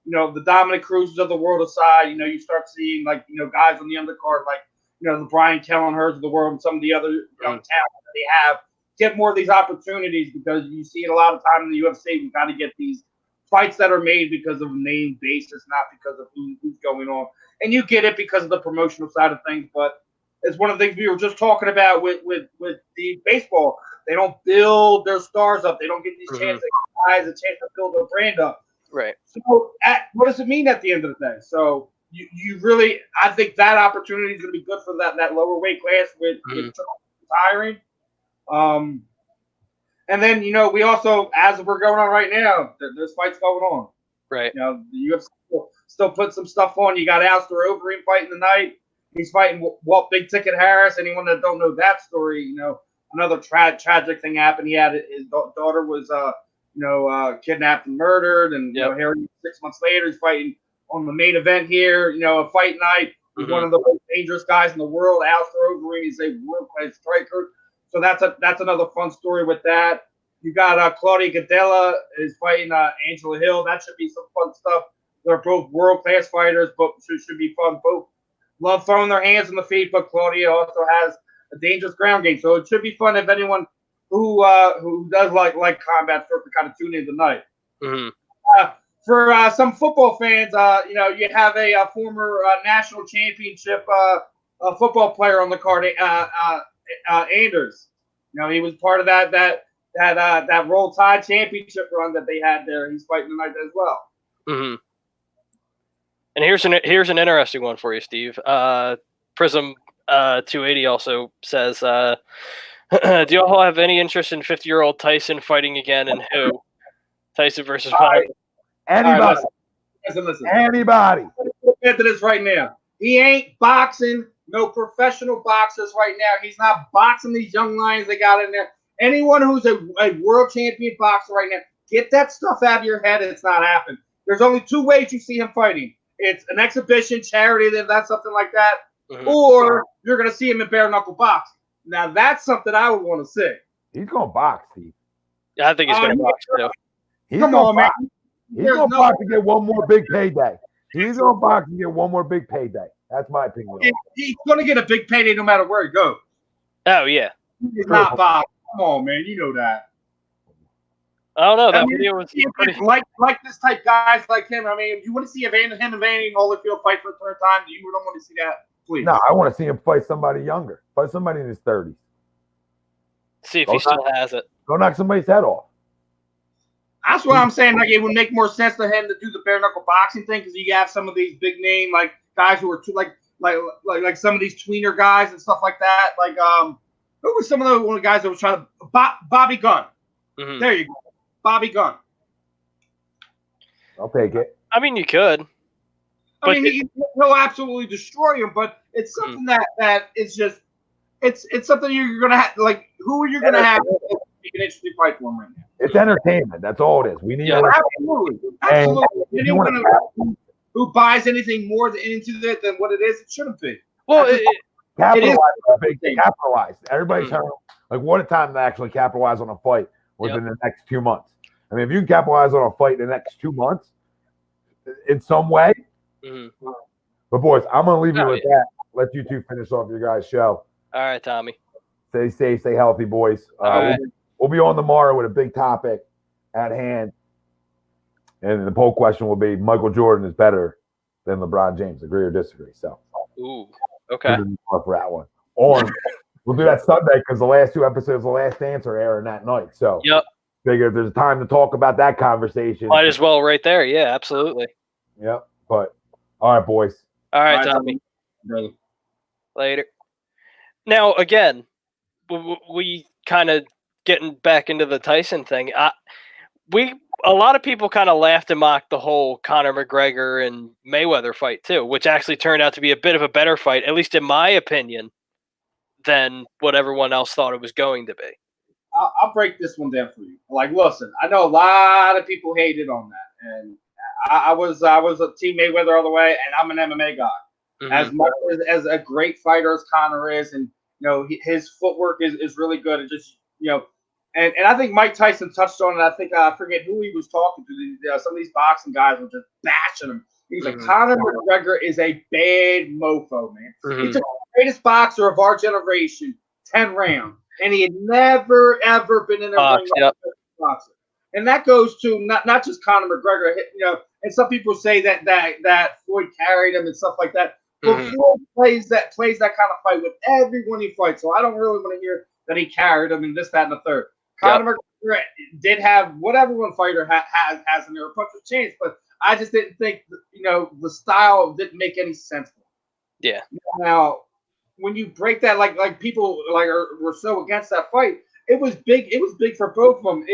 The Dominic Cruzes of the world aside, you start seeing guys on the undercard the Brian Kellenher's of the world and some of the other talent that they have get more of these opportunities because you see it a lot of time in the UFC. We got to get these fights that are made because of name basis, not because of who's going on. And you get it because of the promotional side of things, but it's one of the things we were just talking about with the baseball. They don't build their stars up. They don't get these chances, guys, a chance to build their brand up. Right. So what does it mean at the end of the day? So you really, I think that opportunity is going to be good for that lower weight class with retiring. And then, we also, as we're going on right now, there's fights going on. Right. The UFC still put some stuff on. You got Alistair Overeem fighting tonight. He's fighting Walt Big Ticket Harris. Anyone that don't know that story, another tragic thing happened. He had his daughter was, kidnapped and murdered. And, here 6 months later, he's fighting on the main event here, a fight night with one of the most dangerous guys in the world, Alistair Overeem. He's a world-class striker. So that's another fun story with that. You got Claudia Gadelha is fighting Angela Hill. That should be some fun stuff. They're both world-class fighters, but should be fun. Both love throwing their hands on the feet, but Claudia also has a dangerous ground game. So it should be fun if anyone who does like combat sport to kind of tune in tonight. For some football fans, you have a former national championship football player on the card, Anders. He was part of that Roll Tide championship run that they had there. He's fighting tonight as well. And here's an interesting one for you, Steve. Prism 280 also says, do you all have any interest in 50-year-old Tyson fighting again, and who? Tyson versus anybody. Listen. Anybody. Look into this right now. He ain't boxing. No professional boxers right now. He's not boxing these young lions they got in there. Anyone who's a world champion boxer right now, get that stuff out of your head. It's not happening. There's only two ways you see him fighting. It's an exhibition, charity, if that's something like that, or you're going to see him in bare knuckle boxing. Now, that's something I would want to see. He's going to box, Steve. Yeah, I think he's going to box, too. Come on, man. He's going to box to get one more big payday. He's going to box to get one more big payday. That's my opinion. He's going to get a big payday no matter where he goes. Oh, yeah. He's not boxing. Come on, man. You know that. I don't know. That video was pretty... like this type guys like him. I mean, if you want to see him and Evander Holyfield fight for a third time, you don't want to see that, please. No, I want to see him fight somebody younger. Fight somebody in his 30s. See if he still has it. Go knock somebody's head off. That's what I'm saying. Like, it would make more sense to him to do the bare knuckle boxing thing because you have some of these big name guys who are too like some of these tweener guys and stuff like that. Like who was some of the guys that was trying to Bobby Gunn? There you go, Bobby Gunn. I'll take it. I mean, you could. I mean, he'll absolutely destroy him, but it's something that is just it's something you're gonna have. Like, who are you gonna have to make an interesting fight for him right now? It's entertainment. That's all it is. We need absolutely. Anyone who buys anything more into that than what it is, it shouldn't be. Well, capitalize. Everybody's heard, like, what a time to actually capitalize on a fight within the next 2 months. I mean, if you can capitalize on a fight in the next 2 months in some way. But, boys, I'm going to leave you with that. Let you two finish off your guys' show. All right, Tommy. Stay safe, stay healthy, boys. We'll be on tomorrow with a big topic at hand. And the poll question will be, Michael Jordan is better than LeBron James. Agree or disagree? So, okay. For that one. We'll do that Sunday because the last 2 episodes, The Last Dance, are airing that night. So, figure if there's time to talk about that conversation. Might as well right there. Yeah, absolutely. Yep. But, all right, boys. All right, Tommy. Brother. Later. Now, again, we kind of getting back into the Tyson thing. A lot of people kind of laughed and mocked the whole Conor McGregor and Mayweather fight too, which actually turned out to be a bit of a better fight, at least in my opinion, than what everyone else thought it was going to be. I'll break this one down for you. Like, listen, I know a lot of people hated on that, and I was a Team Mayweather all the way, and I'm an MMA guy. As much as a great fighter as Conor is, and his footwork is really good. It just And I think Mike Tyson touched on it. I think I forget who he was talking to. Some of these boxing guys were just bashing him. He's like, Conor McGregor is a bad mofo, man. He's the greatest boxer of our generation, 10 rounds. And he had never, ever been in a ring like a boxer. And that goes to not just Conor McGregor, and some people say that Floyd carried him and stuff like that. But Floyd plays that kind of fight with everyone he fights. So I don't really want to hear that he carried him and this, that, and the third. Conor McGregor did have what everyone fighter has in there, a punch of chance, but I just didn't think the style didn't make any sense for him. Yeah. Now, when you break that, like people were so against that fight. It was big. It was big for both of them.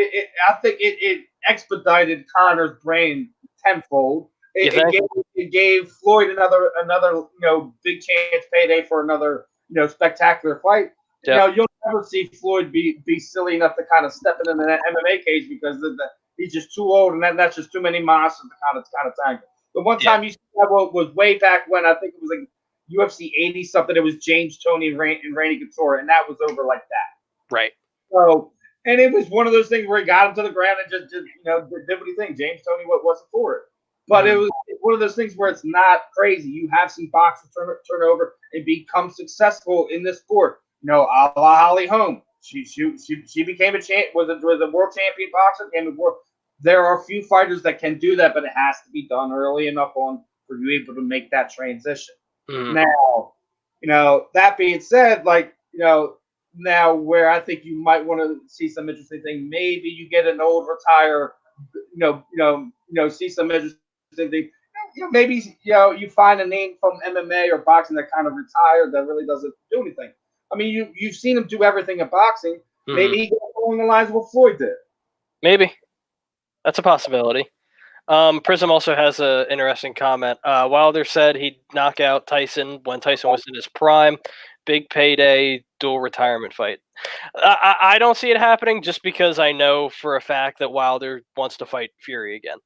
I think it expedited Conor's brain tenfold. It gave Floyd another big chance payday for another spectacular fight. Yep. You'll never see Floyd be silly enough to kind of step in an MMA cage because he's just too old, and that's just too many monsters to kind of tangle. The one time you saw that was way back when I think it was like UFC 80 something. It was James Toney and Randy Couture, and that was over like that. Right. So, and it was one of those things where he got him to the ground and just did what he think. James Toney wasn't for it. But it was one of those things where it's not crazy. You have seen boxers turn over and become successful in this sport. A la Holly Holm. She became was a world champion boxer. There are a few fighters that can do that, but it has to be done early enough for you able to make that transition. Now, that being said, now where I think you might want to see some interesting thing, maybe you get an old retire, see some interesting thing. Maybe you find a name from MMA or boxing that kind of retired that really doesn't do anything. I mean, you've seen him do everything in boxing. Maybe he goes along the lines of what Floyd did. Maybe that's a possibility. Prism also has an interesting comment. Wilder said he'd knock out Tyson when Tyson was in his prime. Big payday, dual retirement fight. I don't see it happening just because I know for a fact that Wilder wants to fight Fury again.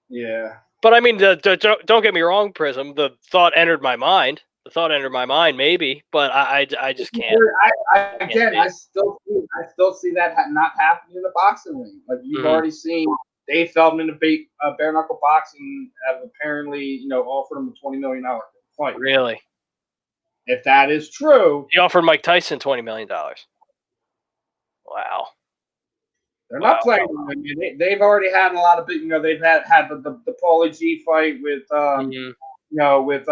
Yeah. But I mean, don't get me wrong, Prism. The thought entered my mind. Maybe, but I just can't. I still see that not happening in the boxing ring. Like you've already seen Dave Feldman beat bare knuckle boxing, have apparently offered him a $20 million fight. Really? If that is true, he offered Mike Tyson $20 million. Wow. They're not playing. I mean, they've already had a lot of big. They've had the Paulie G fight with with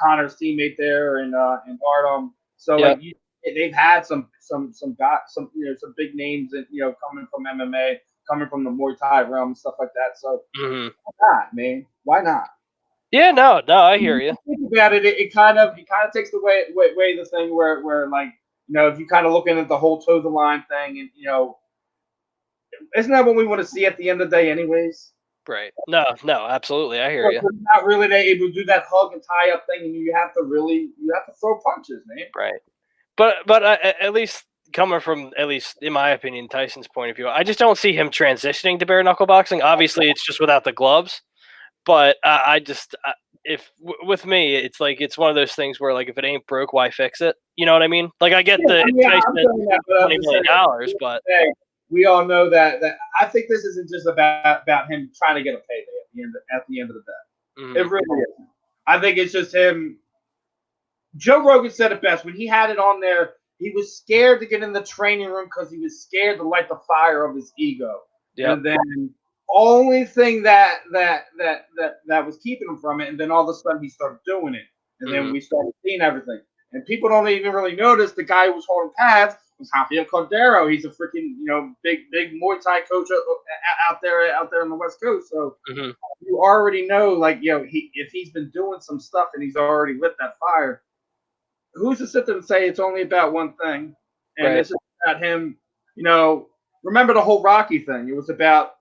Connor's teammate there and Artem. So they've had some big names that coming from MMA, coming from the Muay Thai realm, and stuff like that. So why not, man? Why not? Yeah, no, I hear you. Think about it. It kind of takes away the thing where if you kind of looking at the whole toe the line thing and isn't that what we want to see at the end of the day, anyways? Right. No, absolutely. I hear you. You're not really able to do that hug and tie up thing, and you have to throw punches, man. Right. But at least coming from, at least in my opinion, Tyson's point of view, I just don't see him transitioning to bare knuckle boxing. Obviously, it's just without the gloves. But with me, it's like it's one of those things where like if it ain't broke, why fix it? You know what I mean? Like I get $20 million, but. We all know that I think this isn't just about him trying to get a payday at the end of the day. It really isn't. I think it's just him. Joe Rogan said it best when he had it on there. He was scared to get in the training room because he was scared to light the fire of his ego. Yep. And then only thing that was keeping him from it, and then all of a sudden he started doing it, and then we started seeing everything. And people don't even really notice the guy who was holding pads was Javier Cordero. He's a freaking big Muay Thai coach out there on the West Coast. So you already know if he's been doing some stuff and he's already lit that fire, who's to sit there and say it's only about one thing? And it's just about him. Remember the whole Rocky thing? It was about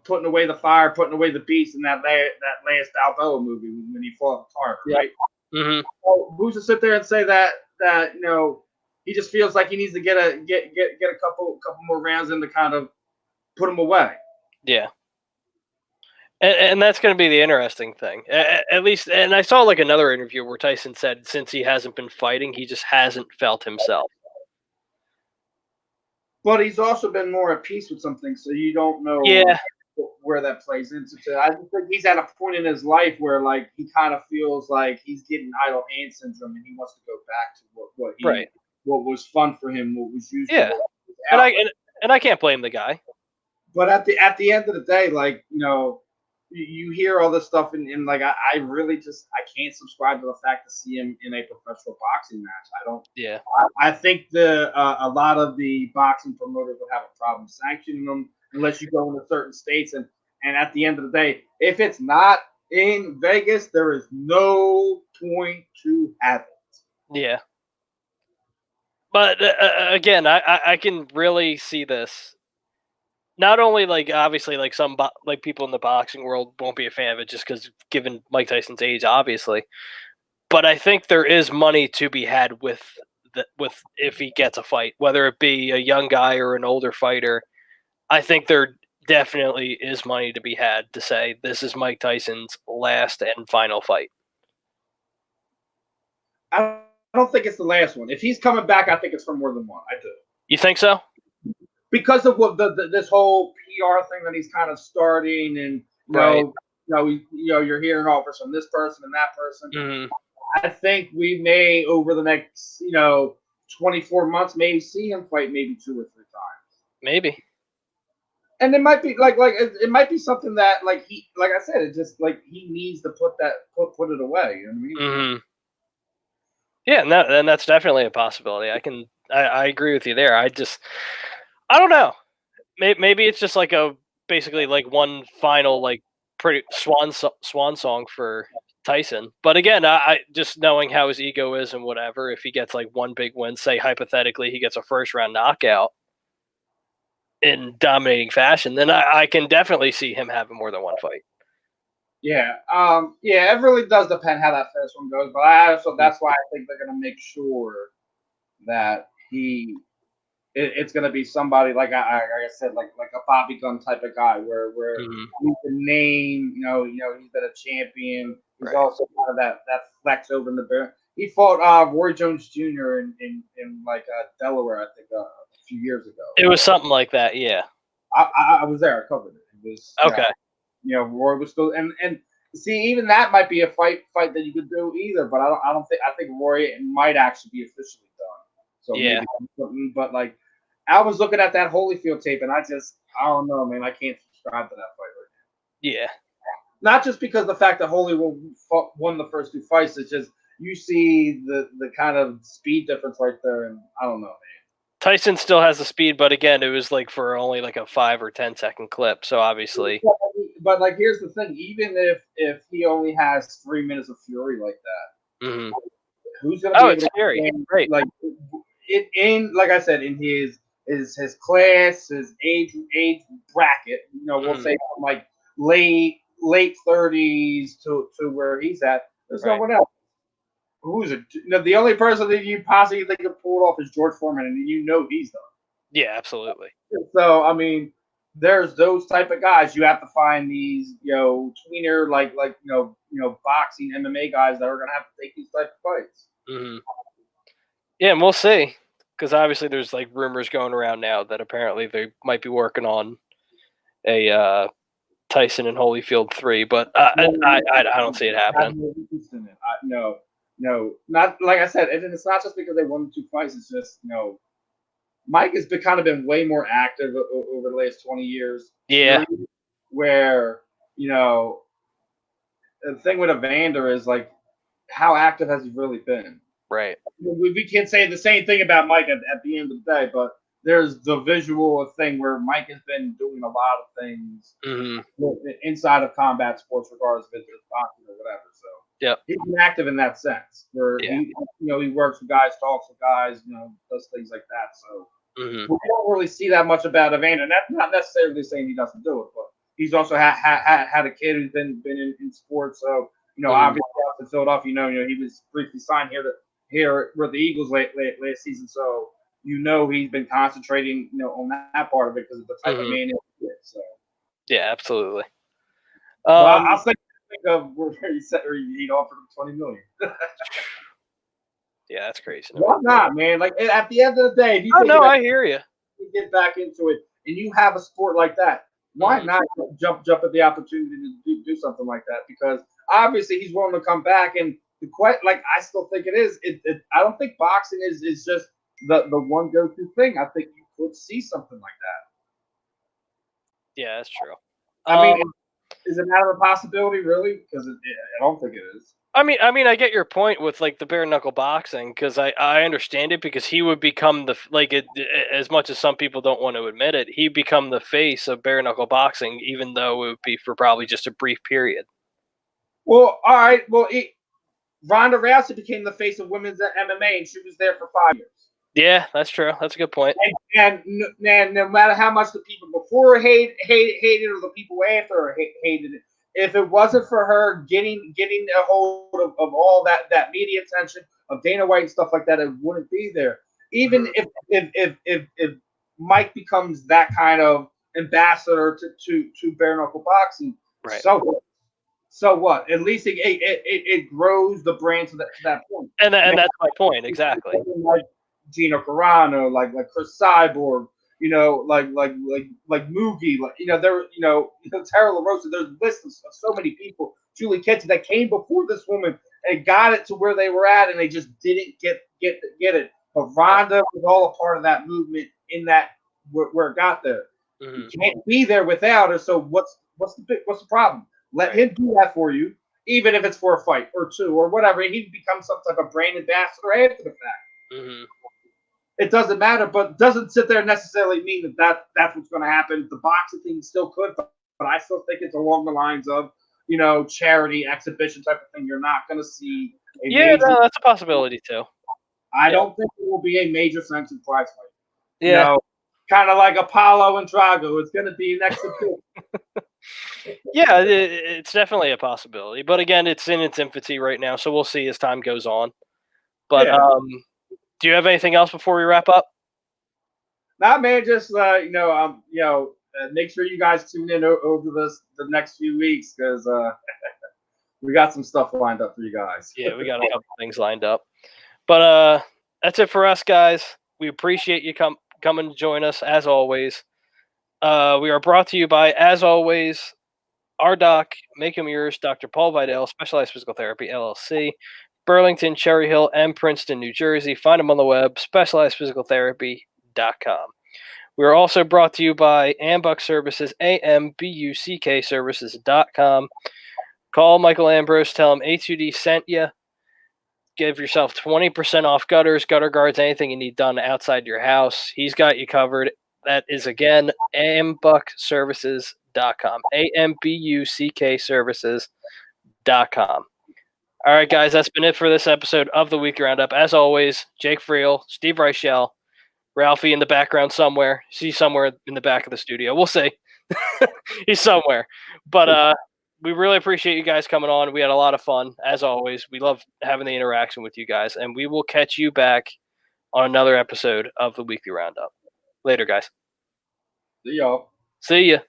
putting away the fire, putting away the beast in that last Balboa movie when he fought Tark, right? So who's to sit there and say that he just feels like he needs to get a couple more rounds in to kind of put him away. Yeah. And that's going to be the interesting thing. At least, and I saw like another interview where Tyson said since he hasn't been fighting, he just hasn't felt himself. But he's also been more at peace with something, so you don't know where that plays into. I just think he's at a point in his life where he kind of feels like he's getting idle hand syndrome and he wants to go back to what was fun for him, what was useful And I can't blame the guy. But at the end of the day, like, you hear all this stuff, and like I really just I can't subscribe to the fact to see him in a professional boxing match. I don't. Yeah. I think a lot of the boxing promoters would have a problem sanctioning them unless you go into certain states, and at the end of the day, if it's not in Vegas, there is no point to have it. Yeah. But again, I can really see this. Not only like obviously like like people in the boxing world won't be a fan of it just because given Mike Tyson's age, obviously. But I think there is money to be had with if he gets a fight, whether it be a young guy or an older fighter. I think there definitely is money to be had to say this is Mike Tyson's last and final fight. I don't think it's the last one. If he's coming back, I think it's for more than one. I do. You think so? Because of what this whole PR thing that he's kind of starting, and you're hearing offers from this person and that person. Mm-hmm. I think we may over the next 24 months maybe see him fight maybe 2 or 3 times. Maybe. And it might be like it might be something that like I said, it just like he needs to put it away. You know what I mean? Mm-hmm. Yeah, and that's definitely a possibility. I agree with you there. I don't know. Maybe it's just like basically like one final like pretty swan song for Tyson. But again, I just knowing how his ego is and whatever, if he gets like one big win, say hypothetically he gets a first round knockout in dominating fashion, then I can definitely see him having more than one fight. Yeah, it really does depend how that first one goes. But that's why I think they're going to make sure that it's going to be somebody like I said, like a Bobby Gunn type of guy, where he's the name, he's been a champion. He's also kind of that flex over in the bear. He fought Roy Jones Jr. in Delaware, I think, a few years ago. It was something like that, yeah. I was there. I covered it. It was okay. Roy was still and see, even that might be a fight that you could do either. But I think Roy might actually be officially done. So yeah. Maybe, but like I was looking at that Holyfield tape, and I don't know, man. I can't subscribe to that fight right now. Yeah. Not just because the fact that Holyfield won the first 2 fights, it's just you see the kind of speed difference right there, and I don't know, man. Tyson still has the speed, but again, it was like for only like a 5 or 10 second clip. So obviously, but like here's the thing: even if he only has 3 minutes of fury like that, who's gonna be able to scary? Right. Like like I said, in his class, his age bracket, we'll say from like late 30s to where he's at. There's no one else. Who's it? The only person that you possibly think could pull it off is George Foreman, and he's done. Yeah, absolutely. So I mean, there's those type of guys. You have to find these, tweener like boxing MMA guys that are gonna have to take these type of fights. Mm-hmm. Yeah, and we'll see, because obviously there's like rumors going around now that apparently they might be working on a Tyson and Holyfield 3, but I don't see it happening. No, not like I said. And it's not just because they won 2 fights. It's just Mike has been way more active over the last 20 years. Yeah. Where the thing with Evander is like, how active has he really been? Right. We can't say the same thing about Mike at the end of the day, but there's the visual thing where Mike has been doing a lot of things inside of combat sports, regardless if it's boxing or whatever. So he's been active in that sense, where he works with guys, talks with guys, does things like that. So we don't really see that much about Evander. And that's not necessarily saying he doesn't do it, but he's also had a kid who's been in sports. So obviously out in Philadelphia, he was briefly signed here with the Eagles late season. So he's been concentrating on that part of it because of the type of man he is. So yeah, absolutely. I'll think of where he said he'd offered him $20 million. Yeah, that's crazy. Why not, man? Like at the end of the day, if you I hear you. Get back into it, and you have a sport like that, why not jump at the opportunity to do something like that? Because obviously he's willing to come back, and I still think it is. I don't think boxing is just the one go-to thing. I think you could see something like that. Yeah, that's true. I mean, is it out of the possibility, really? Because I don't think it is. I mean, I get your point with like the bare knuckle boxing because I understand it because he would become as much as some people don't want to admit it, he'd become the face of bare knuckle boxing, even though it would be for probably just a brief period. Well, all right. Well, Ronda Rousey became the face of women's MMA, and she was there for 5 years. Yeah, that's true. That's a good point. And no matter how much the people before hated it, or the people after her hated it, if it wasn't for her getting a hold of all that media attention of Dana White and stuff like that, it wouldn't be there. Even if Mike becomes that kind of ambassador to bare knuckle boxing, right. So what? At least it grows the brand to that point. And that's my point exactly. Like Gino Carano, like Chris Cyborg, like Moogie, Tara LaRosa. There's lists of so many people. Julie Ketty that came before this woman and got it to where they were at, and they just didn't get it. But Ronda was all a part of that movement in that where it got there. You can't be there without her. So what's the problem? Let him do that for you, even if it's for a fight or two or whatever. He becomes some type of brand ambassador after the fact. It doesn't matter, but doesn't sit there necessarily mean that's what's going to happen. The boxing thing still could, but I still think it's along the lines of, charity exhibition type of thing. You're not going to see that's a possibility too. I don't think it will be a major sanctioned prize fight. Yeah. Kind of like Apollo and Drago. It's going to be an exhibition. Yeah, it's definitely a possibility. But again, it's in its infancy right now, so we'll see as time goes on. But do you have anything else before we wrap up? Nah, man, just make sure you guys tune in over the next few weeks because we got some stuff lined up for you guys. Yeah, we got a couple things lined up. But that's it for us, guys. We appreciate you coming to join us as always. We are brought to you by, as always, our doc, Make 'em Yours, Dr. Paul Vidal, Specialized Physical Therapy, LLC, Burlington, Cherry Hill, and Princeton, New Jersey. Find them on the web, specializedphysicaltherapy.com. We are also brought to you by Ambuck Services, AMBUCK Services.com. Call Michael Ambrose, tell him A2D sent you. Give yourself 20% off gutters, gutter guards, anything you need done outside your house. He's got you covered. That is, again, ambuckservices.com. AMBUCK Services.com. All right, guys, that's been it for this episode of the Weekly Roundup. As always, Jake Friel, Steve Reichel, Ralphie in the background somewhere. He's somewhere in the back of the studio. We'll see. He's somewhere. But we really appreciate you guys coming on. We had a lot of fun, as always. We love having the interaction with you guys. And we will catch you back on another episode of the Weekly Roundup. Later, guys. See y'all. See ya.